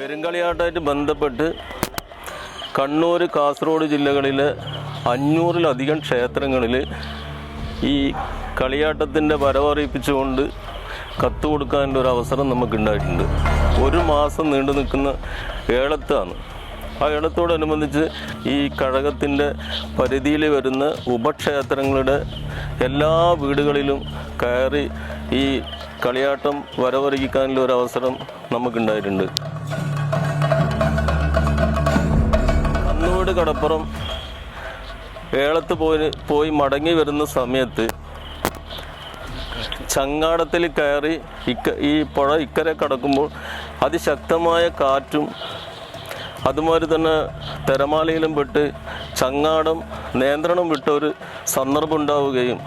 പെരുങ്കളിയാട്ടമായിട്ട് ബന്ധപ്പെട്ട് കണ്ണൂർ, കാസർഗോഡ് ജില്ലകളിലെ 500-ലധികം ക്ഷേത്രങ്ങളിൽ ഈ കളിയാട്ടത്തിൻ്റെ വരവറിയിപ്പിച്ചുകൊണ്ട് കത്ത് കൊടുക്കാനുള്ള ഒരു അവസരം നമുക്കുണ്ടായിട്ടുണ്ട്. 1 മാസം നീണ്ടു നിൽക്കുന്ന ഏളത്താണ്. ആ ഏളത്തോടനുബന്ധിച്ച് ഈ കഴകത്തിൻ്റെ പരിധിയിൽ വരുന്ന ഉപക്ഷേത്രങ്ങളുടെ എല്ലാ വീടുകളിലും കയറി ഈ കളിയാട്ടം വരവറിയിക്കാനുള്ള ഒരു അവസരം നമുക്കുണ്ടായിട്ടുണ്ട്. കണ്ണൂർ കടപ്പുറം ഏളത്ത് പോയി മടങ്ങി വരുന്ന സമയത്ത് ചങ്ങാടത്തിൽ കയറി ഈ പുഴ ഇക്കരെ കടക്കുമ്പോൾ അതിശക്തമായ കാറ്റും അതുമാതിരി തന്നെ തിരമാലയിലും പെട്ട് ചങ്ങാടം നിയന്ത്രണം വിട്ട ഒരു സന്ദർഭം ഉണ്ടാവുകയും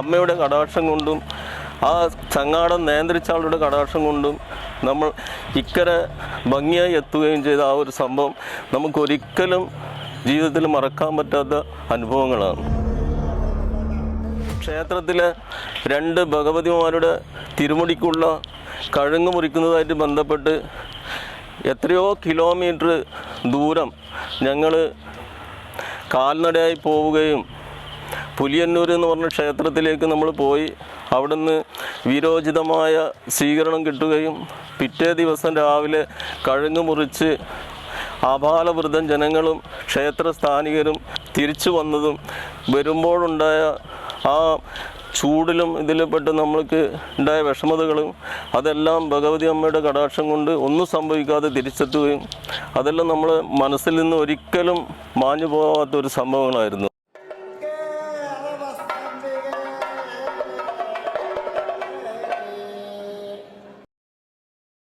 അമ്മയുടെ കടാക്ഷം കൊണ്ടും ആ ചങ്ങാടം നിയന്ത്രിച്ച ആളുടെ കടാക്ഷം കൊണ്ടും നമ്മൾ ഇക്കരെ ഭംഗിയായി എത്തുകയും ചെയ്ത ആ ഒരു സംഭവം നമുക്കൊരിക്കലും ജീവിതത്തിൽ മറക്കാൻ പറ്റാത്ത അനുഭവങ്ങളാണ്. ക്ഷേത്രത്തിലെ 2 ഭഗവതിമാരുടെ തിരുമുടിക്കുള്ള കഴുങ്ങ് മുറിക്കുന്നതായിട്ട് ബന്ധപ്പെട്ട് എത്രയോ കിലോമീറ്റർ ദൂരം ഞങ്ങൾ കാൽനടയായി പോവുകയും പുലിയന്നൂർ എന്ന് പറഞ്ഞ ക്ഷേത്രത്തിലേക്ക് നമ്മൾ പോയി അവിടുന്ന് വീരോചിതമായ സ്വീകരണം കിട്ടുകയും പിറ്റേ ദിവസം രാവിലെ കഴുങ്ങ് മുറിച്ച് ആഭാലവൃതം ജനങ്ങളും ക്ഷേത്രസ്ഥാനികരും തിരിച്ചു വന്നതും വരുമ്പോഴുണ്ടായ ആ ചൂടിലും ഇതിൽപ്പെട്ട് നമ്മൾക്ക് ഉണ്ടായ വിഷമതകളും അതെല്ലാം ഭഗവതി അമ്മയുടെ കടാക്ഷം കൊണ്ട് ഒന്നും സംഭവിക്കാതെ തിരിച്ചെത്തുകയും അതെല്ലാം നമ്മളെ മനസ്സിൽ നിന്ന് ഒരിക്കലും മാഞ്ഞു പോകാത്തൊരു സംഭവങ്ങളായിരുന്നു.